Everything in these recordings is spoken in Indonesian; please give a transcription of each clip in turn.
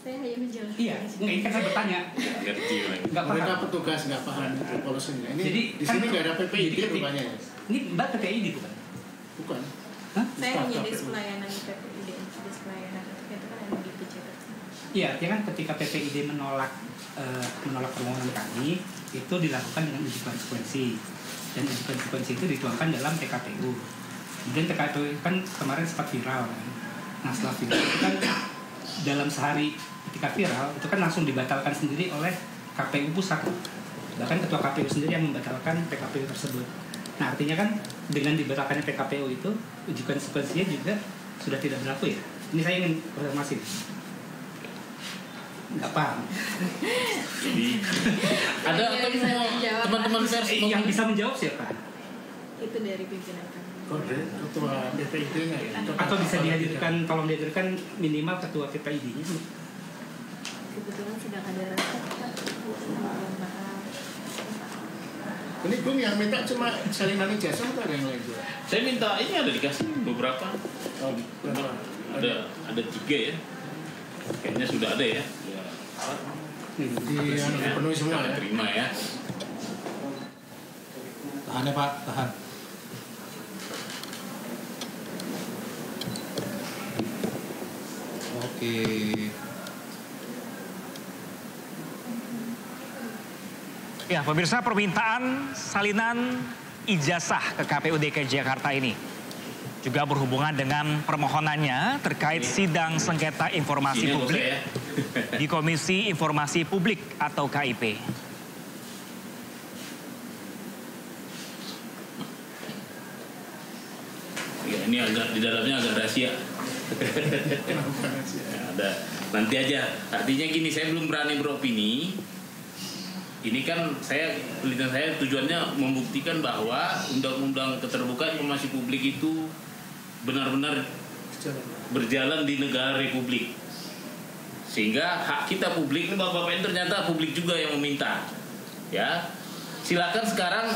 Saya hanya menjawab. Iya, ini kan saya bertanya. Nggak paham. Mereka petugas nggak paham polisinya. Ini jadi, di sini nggak ada PPID rupanya ya? Ini Mbak PPID bukan? Bukan. Hah? Saya hanya des pelayanan PPID, des pelayanan itu kan ada di PJK. Iya, ya kan ketika PPID menolak permohonan kami, itu dilakukan dengan uji konsekuensi. Dan uji konsekuensi itu dituangkan dalam PKPU. Kemudian PKPU kan kemarin sempat viral kan. Nah setelah viral itu kan dalam sehari ketika viral itu kan langsung dibatalkan sendiri oleh KPU pusat. Bahkan ketua KPU sendiri yang membatalkan PKPU tersebut. Nah artinya kan dengan dibatalkannya PKPU itu uji konsekuensinya juga sudah tidak berlaku ya. Ini saya ingin konfirmasi. Nggak paham. Jadi ada teman-teman pers yang bisa menjawab siapa? Itu dari pimpinan kami. Ketua PPID-nya ya? Atau bisa dihadirkan, tolong dihadirkan minimal ketua PPID-nya. Kebetulan sedang ada rapat. Ini Bung yang minta cuma salinan ijazah atau ada yang lain juga? Saya minta ini ada dikasih beberapa. Oh, ada 3 ya. Kayaknya sudah ada ya. Dipenuhi semua ya? Terima ya. Tahan ya Pak, tahan. Oke. Ya, pemirsa, permintaan salinan ijazah ke KPU DKI Jakarta ini juga berhubungan dengan permohonannya terkait sidang sengketa informasi publik di Komisi Informasi Publik atau KIP. Ya, ini agak di dalamnya agak rahasia. Ada nanti aja. Artinya gini, saya belum berani beropini. Ini kan penelitian saya tujuannya membuktikan bahwa undang-undang keterbukaan informasi publik itu benar-benar berjalan di negara republik. Sehingga hak kita publik, ini Bapak-Bapak ini ternyata publik juga yang meminta. Ya. Silakan sekarang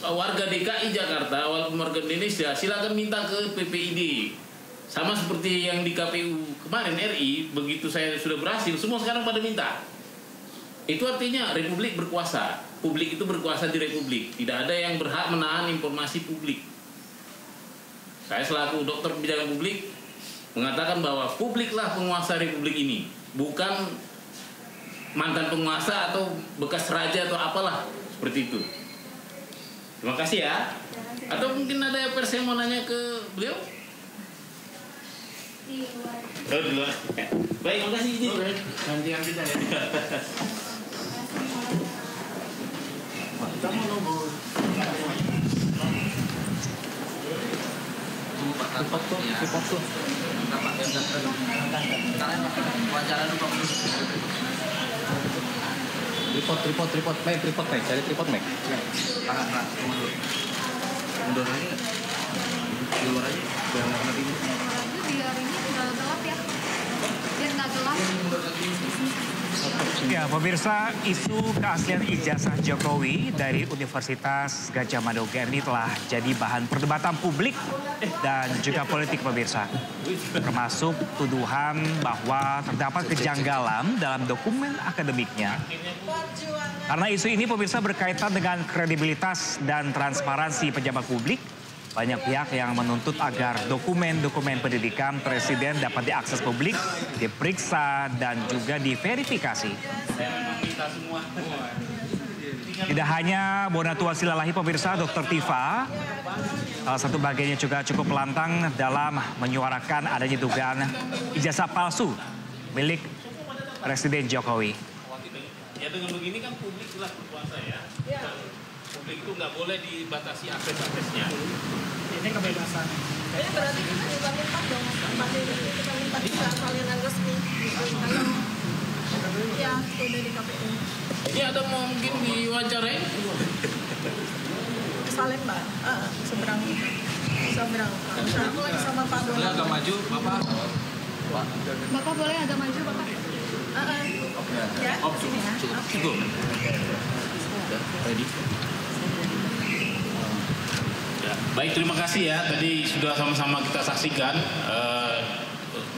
warga DKI Jakarta, warga Indonesia, silakan minta ke PPID. Sama seperti yang di KPU kemarin RI, begitu saya sudah berhasil, semua sekarang pada minta. Itu artinya republik berkuasa. Publik itu berkuasa di republik. Tidak ada yang berhak menahan informasi publik. Saya selaku dokter bidang publik mengatakan bahwa publiklah penguasa republik ini, bukan mantan penguasa atau bekas raja atau apalah seperti itu. Terima kasih ya. Atau mungkin ada pers yang mau nanya ke beliau? Oh, di luar. Baik, terima kasih. Gantian kita ya. Kita mau nunggu. Tunggu Pak Tarpat tuh, report tuh. Wawancara dulu Pak. Tripod, Mike, cari tripod, Mike. Tangan, mundur. Mundur lagi nggak? Di luar aja, biar nggak kena tidur. Biar ini nggak gelap ya. Biar nggak gelap. Ya, pemirsa, isu keaslian ijazah Jokowi dari Universitas Gadjah Mada UGM ini telah jadi bahan perdebatan publik dan juga politik, pemirsa. Termasuk tuduhan bahwa terdapat kejanggalan dalam dokumen akademiknya. Karena isu ini, pemirsa, berkaitan dengan kredibilitas dan transparansi pejabat publik. Banyak pihak yang menuntut agar dokumen-dokumen pendidikan presiden dapat diakses publik, diperiksa, dan juga diverifikasi. Tidak hanya Bonatua Silalahi, pemirsa, Dr. Tifa, salah satu bagiannya juga cukup lantang dalam menyuarakan adanya dugaan ijazah palsu milik Presiden Jokowi. Ya dengan begini kan publik jelas berkuasa ya. Publik itu nggak boleh dibatasi akses-aksesnya. Ini kebebasan. Ini berarti kita juga minta dong, kita minta juga salinan resmi. Ya, itu dari KPU. Ini ada mau mungkin diwawancarai? Salin Mbak, seberang. Aku lagi sama Pak Dono. Boleh agak maju, Bapak. Bapak boleh agak maju, Bapak. Ya, sini ya. Cukup. Ready? Ya, baik, terima kasih ya. Tadi sudah sama-sama kita saksikan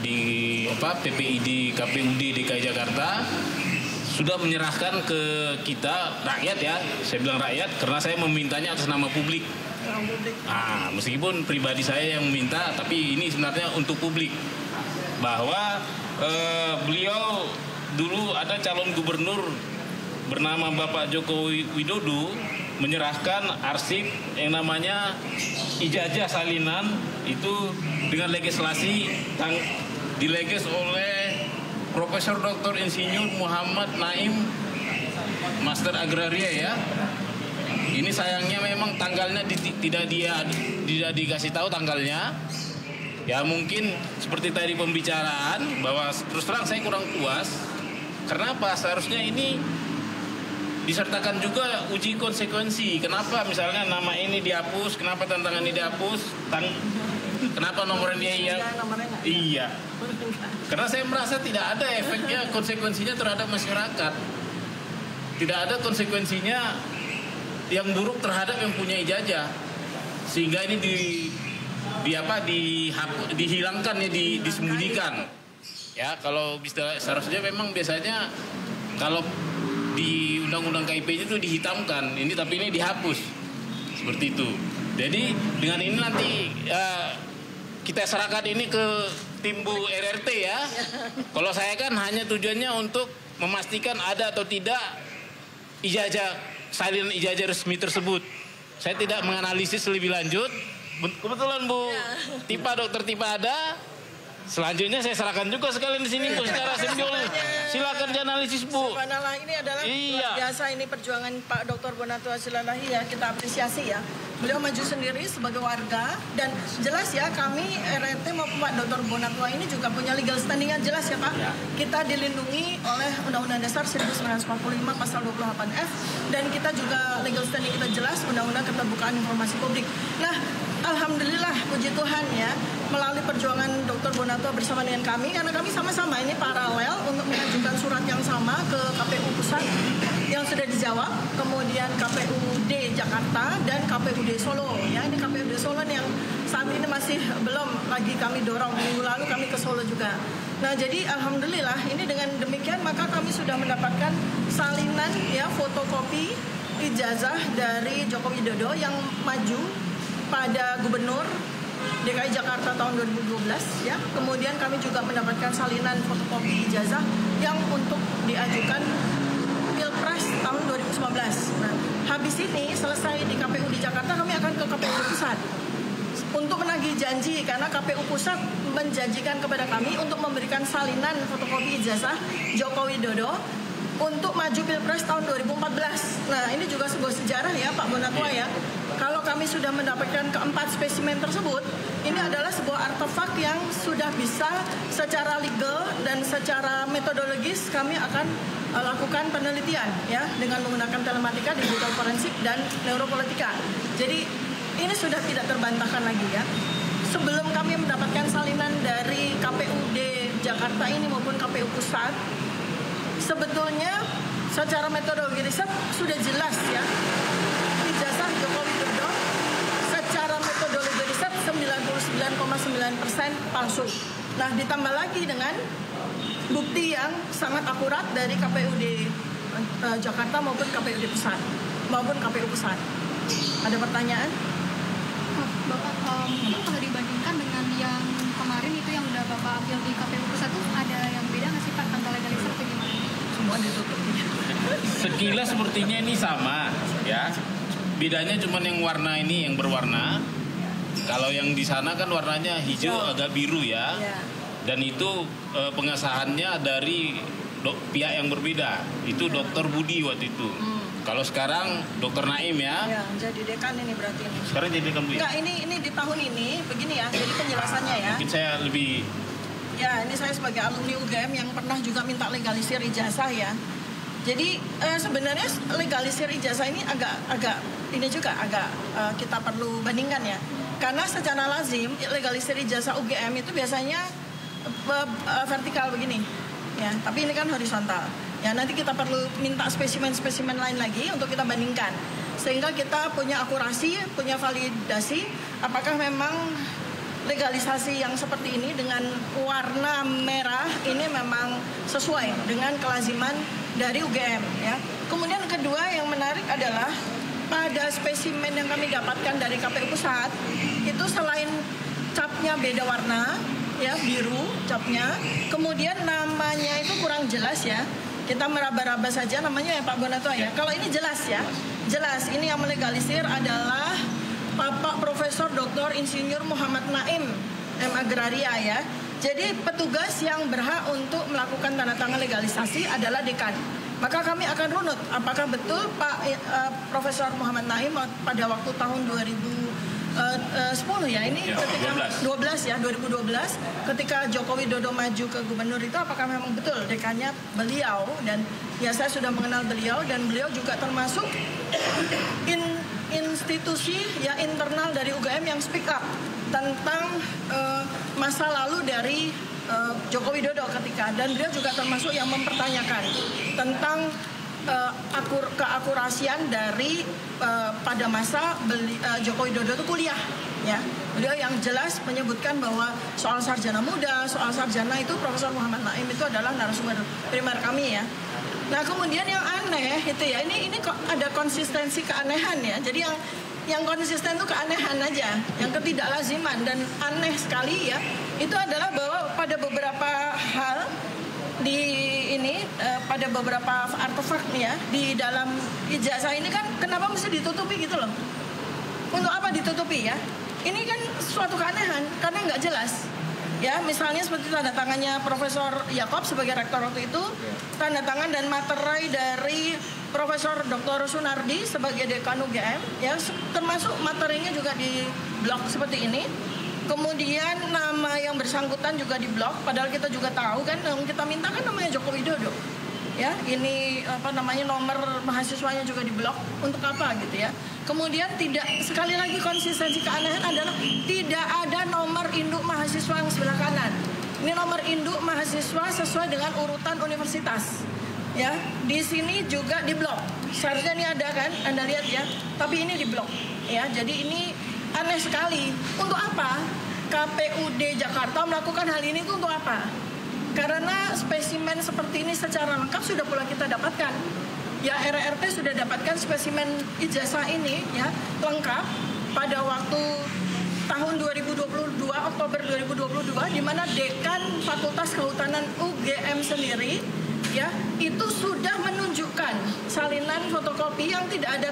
PPID KPUD DKI Jakarta sudah menyerahkan ke kita rakyat ya, saya bilang rakyat karena saya memintanya atas nama publik. Meskipun pribadi saya yang meminta, tapi ini sebenarnya untuk publik bahwa beliau dulu ada calon gubernur bernama Bapak Joko Widodo menyerahkan arsip yang namanya ijazah salinan itu dengan legislasi dileges oleh Profesor Dr. Insinyur Muhammad Naim, Master Agraria ya. Ini sayangnya memang tanggalnya tidak dikasih tahu tanggalnya. Ya mungkin seperti tadi pembicaraan bahwa terus terang saya kurang puas. Kenapa? Seharusnya ini disertakan juga uji konsekuensi. Kenapa misalnya nama ini dihapus, kenapa tantangan ini dihapus, kenapa nomornya iya. Karena saya merasa tidak ada efeknya, konsekuensinya terhadap masyarakat. Tidak ada konsekuensinya yang buruk terhadap yang punya ijazah. Sehingga ini dihilangkan ya, disembunyikan. Ya, kalau bisa seharusnya memang biasanya kalau di Undang-Undang KIP itu dihitamkan, tapi ini dihapus. Seperti itu. Jadi dengan ini nanti kita serahkan ini ke tim Bu RRT ya. Kalau saya kan hanya tujuannya untuk memastikan ada atau tidak salinan ijazah resmi tersebut. Saya tidak menganalisis lebih lanjut. Kebetulan Bu Dr. Tipa ada. Selanjutnya saya serahkan juga sekalian di sini Bu secara simbol. Silakan dianalisis Bu. Subhanallah, ini adalah luar biasa ini perjuangan Pak Dr. Bonatua Silalahi ya, kita apresiasi ya. Beliau maju sendiri sebagai warga dan jelas ya kami RRT maupun Pak Dr. Bonatua ini juga punya legal standing yang jelas ya Pak. Kita dilindungi oleh Undang-Undang Dasar 1945 pasal 28F dan kita juga legal standing kita jelas Undang-Undang Keterbukaan Informasi Publik. Nah, alhamdulillah puji Tuhan ya, melalui perjuangan Dr. Bonatua bersama dengan kami, karena kami sama-sama ini paralel untuk mengajukan surat yang sama ke KPU Pusat yang sudah dijawab, kemudian KPUD Jakarta dan KPUD Solo ya. Ini KPUD Solo yang saat ini masih belum lagi kami dorong, minggu lalu kami ke Solo juga. Nah jadi alhamdulillah ini dengan demikian maka kami sudah mendapatkan salinan ya fotokopi ijazah dari Joko Widodo yang maju pada Gubernur DKI Jakarta tahun 2012 ya. Kemudian kami juga mendapatkan salinan fotokopi ijazah yang untuk diajukan Pilpres tahun 2019. Nah, habis ini selesai di KPU di Jakarta kami akan ke KPU Pusat untuk menagih janji karena KPU Pusat menjanjikan kepada kami untuk memberikan salinan fotokopi ijazah Joko Widodo untuk maju Pilpres tahun 2014. Nah, ini juga sebuah sejarah ya Pak Bonatua ya. Kalau kami sudah mendapatkan keempat spesimen tersebut, ini adalah sebuah artefak yang sudah bisa secara legal dan secara metodologis kami akan lakukan penelitian ya dengan menggunakan telematika, digital forensik dan neuropolitika. Jadi ini sudah tidak terbantahkan lagi ya. Sebelum kami mendapatkan salinan dari KPUD Jakarta ini maupun KPU Pusat, sebetulnya secara metodologi riset sudah jelas ya. Ijazah Joko Widodo secara metodologi riset 99,9% palsu. Nah, ditambah lagi dengan bukti yang sangat akurat dari KPUD Jakarta maupun KPUD Pusat maupun KPU Pusat. Ada pertanyaan? Bapak, mungkin kalau dibandingkan dengan yang kemarin itu yang udah Bapak ambil di KPU Pusat itu ada yang beda nggak sih Pak tentang legalisir atau gimana? Semua ditutup. Sekilas sepertinya ini sama ya. Bedanya cuma yang warna ini yang berwarna. Kalau yang di sana kan warnanya hijau agak biru ya. Dan itu pengesahannya dari pihak yang berbeda. Itu Dr. Budi waktu itu. Kalau sekarang Dr. Naim ya. Ya, jadi dekan ini berarti ini. Sekarang jadi dekan Bu ya? Enggak, ini di tahun ini begini ya. Jadi penjelasannya ya. Mungkin saya lebih. Ya, ini saya sebagai alumni UGM yang pernah juga minta legalisir ijazah ya. Jadi sebenarnya legalisir ijazah ini agak kita perlu bandingkan ya. Karena secara lazim legalisir ijazah UGM itu biasanya vertikal begini ya, tapi ini kan horizontal ya. Nanti kita perlu minta spesimen-spesimen lain lagi untuk kita bandingkan sehingga kita punya akurasi, punya validasi apakah memang legalisasi yang seperti ini dengan warna merah ini memang sesuai dengan kelaziman dari UGM ya. Kemudian kedua yang menarik adalah pada spesimen yang kami dapatkan dari KPU Pusat itu selain capnya beda warna ya, biru capnya, kemudian namanya itu kurang jelas ya. Kita meraba-raba saja namanya ya Pak Bonatua ya. Kalau ini jelas ya, jelas ini yang melegalisir adalah Bapak Profesor Dr. Insinyur Muhammad Naim M. Agraria ya. Jadi petugas yang berhak untuk melakukan tanda tangan legalisasi adalah dekan. Maka kami akan runut apakah betul Pak Profesor Muhammad Naim pada waktu tahun 2010 ya, ini ya, ketika 2012 ketika Joko Widodo maju ke gubernur itu apakah memang betul dekannya beliau, dan ya saya sudah mengenal beliau dan beliau juga termasuk institusi ya internal dari UGM yang speak up tentang masa lalu dari Joko Widodo ketika, dan beliau juga termasuk yang mempertanyakan tentang keakurasian dari pada masa Joko Widodo itu kuliah ya. Beliau yang jelas menyebutkan bahwa soal sarjana muda, soal sarjana itu Profesor Muhammad Naim itu adalah narasumber primer kami ya. Nah kemudian yang aneh itu ya, ini kok ada konsistensi keanehan ya. Jadi yang konsisten itu keanehan aja, yang ketidaklaziman dan aneh sekali ya. Itu adalah bahwa pada beberapa hal di ini pada beberapa artefak nih ya di dalam ijazah ini kan kenapa mesti ditutupi gitu loh? Untuk apa ditutupi ya? Ini kan suatu keanehan karena nggak jelas. Ya, misalnya seperti tanda tangannya Profesor Yakob sebagai rektor waktu itu, tanda tangan dan materai dari Profesor Dr. Sunardi sebagai dekan UGM, ya termasuk materinya juga di blog seperti ini. Kemudian nama yang bersangkutan juga di blog, padahal kita juga tahu kan yang kita minta kan namanya Joko Widodo. Ya, ini apa namanya nomor mahasiswanya juga di blog untuk apa gitu ya. Kemudian tidak, sekali lagi konsistensi keanehan adalah tidak ada nomor induk mahasiswa yang sebelah kanan. Ini nomor induk mahasiswa sesuai dengan urutan universitas. Ya, di sini juga di blog. Seharusnya ini ada kan, Anda lihat ya. Tapi ini di blog. Ya, jadi ini aneh sekali. Untuk apa KPUD Jakarta melakukan hal ini itu untuk apa? Karena spesimen seperti ini secara lengkap sudah pula kita dapatkan. Ya, RRT sudah dapatkan spesimen ijazah ini ya lengkap pada waktu tahun 2022, Oktober 2022, di mana dekan Fakultas Kehutanan UGM sendiri ya itu sudah menunjukkan salinan fotokopi yang tidak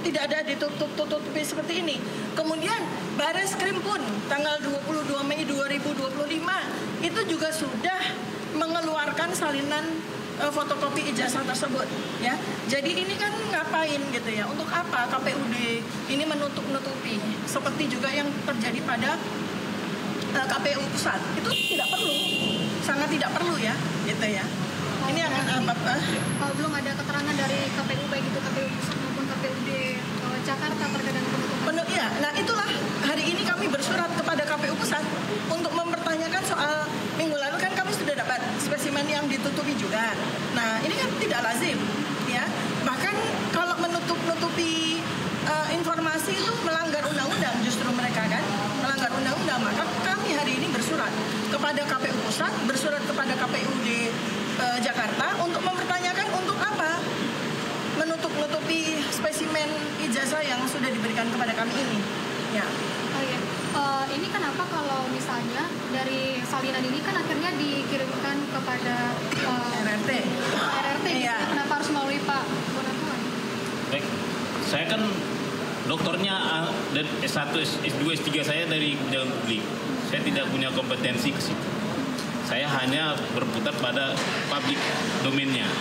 ada ditutup-tutupi seperti ini. Kemudian Bareskrim pun tanggal 22 Mei 2025 itu juga sudah mengeluarkan salinan fotokopi ijazah tersebut ya. Jadi ini kan ngapain gitu ya? Untuk apa KPUD ini menutup-nutupi seperti juga yang terjadi pada KPU Pusat? Itu tidak perlu. Sangat tidak perlu ya, gitu ya. Ini akan apa? Belum ada keterangan dari KPU baik itu KPU Pusat maupun KPUD Jakarta terkait dengan penutupan. Ya, nah itulah hari ini kami bersurat kepada KPU Pusat untuk mempertanyakan soal minggu lalu kan kami sudah dapat spesimen yang ditutupi juga. Nah ini kan tidak lazim, ya. Bahkan kalau menutupi informasi itu melanggar undang-undang, justru mereka kan melanggar undang-undang. Maka kami hari ini bersurat kepada KPU Pusat, bersurat kepada KPUD Jakarta untuk mempertanyakan untuk apa menutup-nutupi spesimen ijazah yang sudah diberikan kepada kami ini. Ya. Oh iya. Ini kenapa kalau misalnya dari salinan ini kan akhirnya dikirimkan kepada RRT. Iya. Kenapa harus melalui Pak Bonatua? Baik, saya kan doktornya dan S1, S2, S3 saya dari kebijakan publik. Saya tidak punya kompetensi ke situ. Saya hanya berputar pada public domainnya.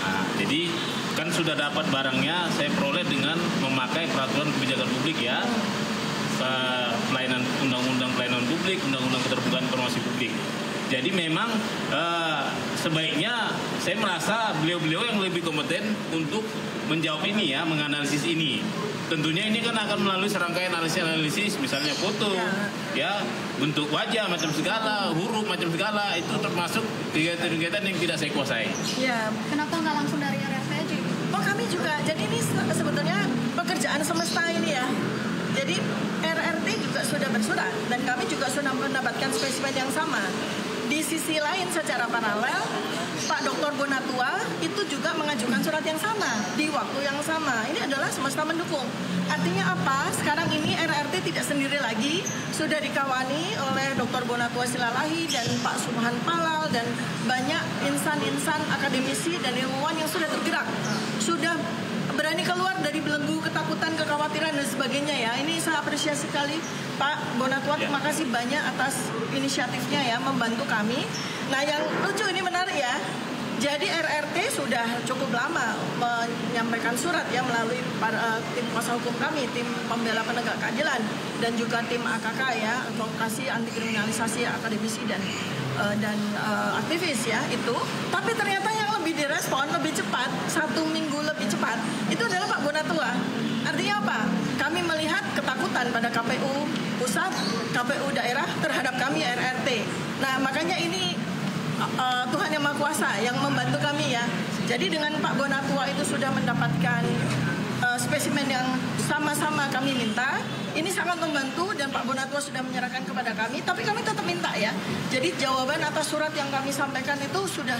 Nah, jadi kan sudah dapat barangnya, saya peroleh dengan memakai peraturan kebijakan publik ya, pelayanan undang-undang pelayanan publik, undang-undang keterbukaan informasi publik. Jadi memang sebaiknya saya merasa beliau-beliau yang lebih kompeten untuk menjawab ini ya, menganalisis ini. Tentunya ini kan akan melalui serangkaian analisis, misalnya foto, ya, bentuk wajah macam segala, huruf macam segala, itu termasuk kegiatan-kegiatan yang tidak saya kuasai. Ya, kenapa nggak langsung dari RRT aja? Oh kami juga, jadi ini sebetulnya pekerjaan semesta ini ya. Jadi RRT juga sudah bersurat dan kami juga sudah mendapatkan spesimen yang sama. Di sisi lain secara paralel, Pak Dr. Bonatua itu juga mengajukan surat yang sama di waktu yang sama. Ini adalah semesta mendukung. Artinya apa? Sekarang ini RRT tidak sendiri lagi, sudah dikawani oleh Dr. Bonatua Silalahi dan Pak Subhan Palal dan banyak insan-insan akademisi dan ilmuwan yang sudah tergerak, sudah berani keluar dari belenggu ketakutan, kekhawatiran dan sebagainya ya. Ini saya apresiasi sekali Pak Bonatua, terima kasih banyak atas inisiatifnya ya membantu kami. Nah yang lucu ini menarik ya. Jadi RRT sudah cukup lama menyampaikan surat ya melalui tim kuasa hukum kami, tim pembela penegak keadilan dan juga tim AKK ya, advokasi anti kriminalisasi akademisi dan aktivis ya itu. Tapi ternyata yang lebih direspon lebih cepat, 1 minggu lebih cepat itu adalah Pak Bonatua. Artinya apa? Kami melihat ketakutan pada KPU pusat, KPU daerah terhadap kami RRT. Nah makanya ini Tuhan Yang Maha Kuasa yang membantu kami ya. Jadi dengan Pak Bonatua itu sudah mendapatkan spesimen yang sama-sama kami minta, ini sangat membantu dan Pak Bonatua sudah menyerahkan kepada kami. Tapi kami tetap minta ya. Jadi jawaban atas surat yang kami sampaikan itu sudah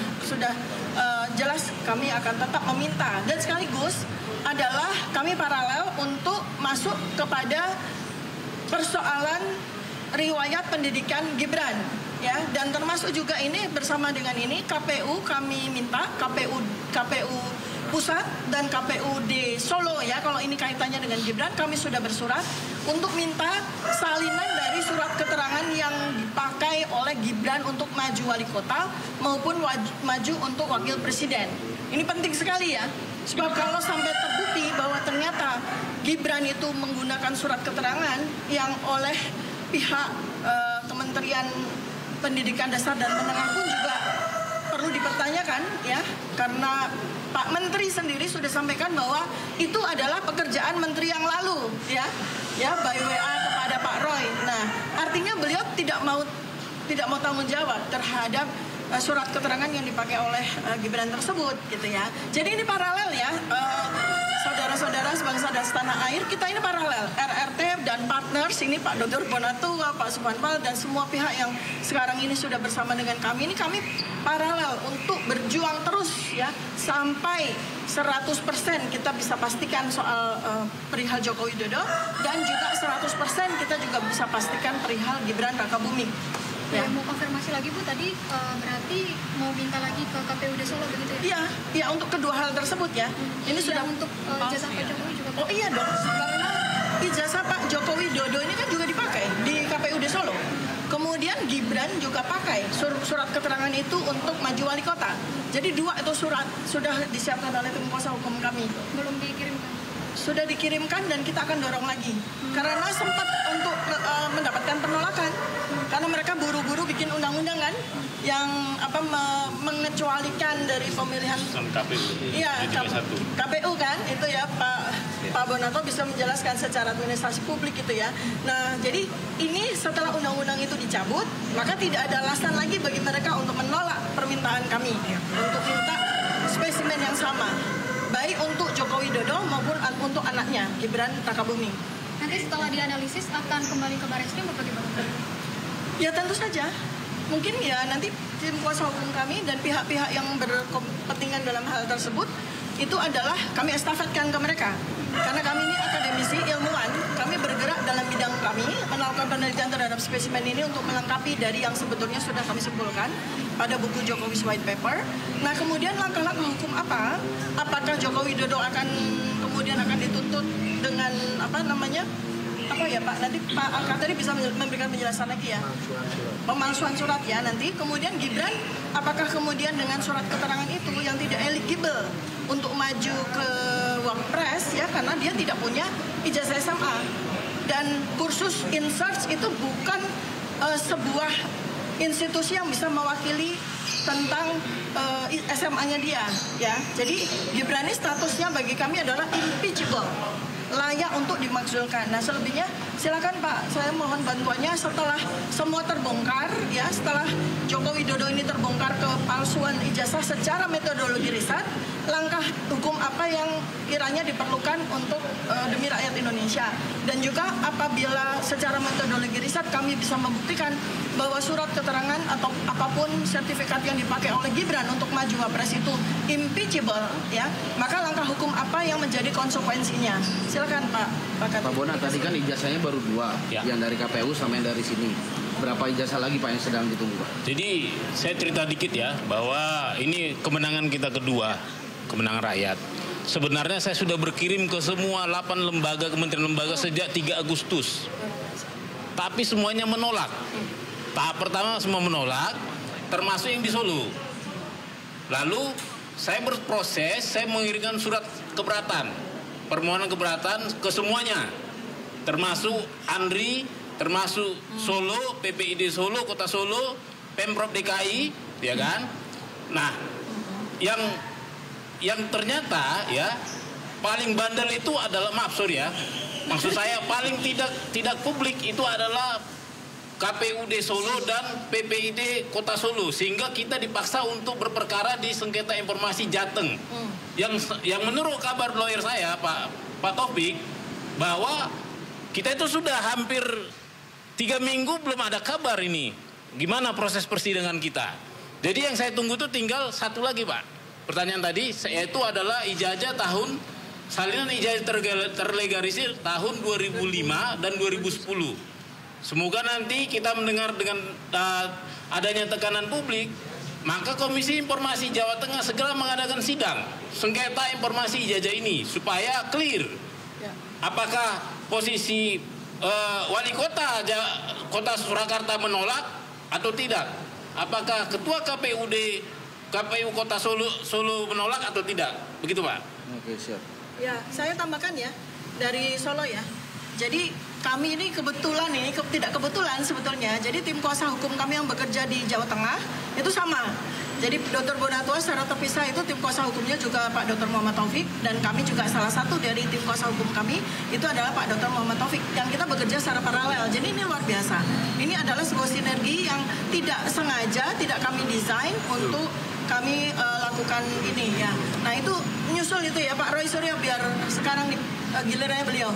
jelas kami akan tetap meminta. Dan sekaligus adalah kami paralel untuk masuk kepada persoalan riwayat pendidikan Gibran. Ya, dan termasuk juga ini bersama dengan ini KPU kami minta KPU pusat dan KPUD Solo ya, kalau ini kaitannya dengan Gibran kami sudah bersurat untuk minta salinan dari surat keterangan yang dipakai oleh Gibran untuk maju wali kota maupun maju untuk wakil presiden. Ini penting sekali ya, sebab kalau sampai terbukti bahwa ternyata Gibran itu menggunakan surat keterangan yang oleh pihak Kementerian Pendidikan Dasar dan Menengah pun juga perlu dipertanyakan ya, karena Pak Menteri sendiri sudah sampaikan bahwa itu adalah pekerjaan menteri yang lalu ya by WA kepada Pak Roy. Nah artinya beliau tidak mau tanggung jawab terhadap surat keterangan yang dipakai oleh Gibran tersebut gitu ya. Jadi ini paralel ya, saudara-saudara sebangsa dan setanah air, kita ini paralel RRT dan partners ini Pak Dr. Bonatua, Pak Subhan Palal dan semua pihak yang sekarang ini sudah bersama dengan kami. Ini kami paralel untuk berjuang terus ya sampai 100% kita bisa pastikan soal perihal Joko Widodo dan juga 100% kita juga bisa pastikan perihal Gibran Rakabuming. Ya, mau konfirmasi lagi Bu, tadi berarti mau minta lagi ke KPUD Solo begitu ya? Iya, untuk kedua hal tersebut ya. Ini sudah untuk ijazah Pak Jokowi juga. Oh iya dong, karena ijazah Pak Joko Widodo ini kan juga dipakai di KPUD Solo. Kemudian Gibran juga pakai surat keterangan itu untuk maju wali kota. Jadi 2 itu surat sudah disiapkan oleh tim kuasa hukum kami. Belum dikirimkan? Sudah dikirimkan dan kita akan dorong lagi. Karena sempat untuk mendapatkan penolakan. Karena mereka buru-buru bikin undang-undang kan yang mengecualikan dari pemilihan KPU. Iya, KPU kan itu ya Pak Bonato bisa menjelaskan secara administrasi publik gitu ya. Nah, jadi ini setelah undang-undang itu dicabut, maka tidak ada alasan lagi bagi mereka untuk menolak permintaan kami untuk minta spesimen yang sama, baik untuk Joko Widodo maupun untuk anaknya Gibran Rakabuming. Nanti setelah dianalisis akan kembali ke Barreskrim atau bagaimana? Ya tentu saja. Mungkin ya nanti tim kuasa hukum kami dan pihak-pihak yang berkepentingan dalam hal tersebut itu adalah kami estafetkan ke mereka. Karena kami ini akademisi, ilmuwan, kami bergerak dalam bidang kami, melakukan penelitian terhadap spesimen ini untuk melengkapi dari yang sebetulnya sudah kami simpulkan pada buku Jokowi's White Paper. Nah kemudian langkah-langkah hukum apa? Apakah Joko Widodo kemudian akan dituntut dengan apa ya Pak, nanti Pak Angka tadi bisa memberikan penjelasan lagi ya, pemalsuan surat ya nanti. Kemudian Gibran, apakah kemudian dengan surat keterangan itu yang tidak eligible untuk maju ke Wapres ya, karena dia tidak punya ijazah SMA dan kursus InSearch itu bukan sebuah institusi yang bisa mewakili tentang SMA-nya dia ya. Jadi Gibran ini statusnya bagi kami adalah impeachable, layak untuk dimakzulkan. Nah selebihnya silakan Pak, saya mohon bantuannya setelah semua terbongkar ya, setelah Joko Widodo ini terbongkar ke pemalsuan ijazah secara metodologi riset, langkah hukum apa yang kiranya diperlukan untuk demi rakyat Indonesia. Dan juga apabila secara metodologi riset kami bisa membuktikan bahwa surat keterangan atau apapun sertifikat yang dipakai oleh Gibran untuk maju Wapres itu impeachable, ya, maka langkah hukum apa yang menjadi konsekuensinya? Silakan Pak Kati. Pak Bona, tadi kan ijazahnya baru 2, yang dari KPU sama yang dari sini. Berapa ijazah lagi Pak yang sedang ditunggu Pak? Jadi saya cerita dikit ya, bahwa ini kemenangan kita kedua, kemenangan rakyat. Sebenarnya saya sudah berkirim ke semua 8 lembaga, kementerian lembaga sejak 3 Agustus. Tapi semuanya menolak. Tahap pertama semua menolak, termasuk yang di Solo. Lalu saya berproses, saya mengirimkan surat keberatan, permohonan keberatan ke semuanya. Termasuk Andri, termasuk Solo, PPID Solo, Kota Solo, Pemprov DKI, ya kan? Nah, yang ternyata ya paling bandel itu adalah, maaf sorry ya, maksud saya paling tidak publik itu adalah KPUD Solo dan PPID Kota Solo, sehingga kita dipaksa untuk berperkara di sengketa informasi Jateng. Yang menurut kabar lawyer saya Pak Taufik, bahwa kita itu sudah hampir 3 minggu belum ada kabar ini gimana proses persidangan kita. Jadi yang saya tunggu itu tinggal satu lagi Pak, pertanyaan tadi, yaitu adalah ijazah salinan ijazah terlegalisir tahun 2005 dan 2010. Semoga nanti kita mendengar dengan adanya tekanan publik, maka Komisi Informasi Jawa Tengah segera mengadakan sidang sengketa informasi ijazah ini supaya clear. Apakah posisi wali kota Kota Surakarta menolak atau tidak? Apakah ketua KPU Kota Solo menolak atau tidak? Begitu Pak. Oke, siap. Ya, saya tambahkan ya dari Solo ya. Jadi kami ini kebetulan tidak kebetulan sebetulnya. Jadi tim kuasa hukum kami yang bekerja di Jawa Tengah itu sama. Jadi Dr. Bonatua secara terpisah itu tim kuasa hukumnya juga Pak Dr. Muhammad Taufik, dan kami juga salah satu dari tim kuasa hukum kami itu adalah Pak Dr. Muhammad Taufik, yang kita bekerja secara paralel. Jadi ini luar biasa. Ini adalah sebuah sinergi yang tidak sengaja, tidak kami desain untuk kami lakukan ini ya. Nah itu menyusul itu ya Pak Roy Suryo, biar sekarang gilirannya beliau.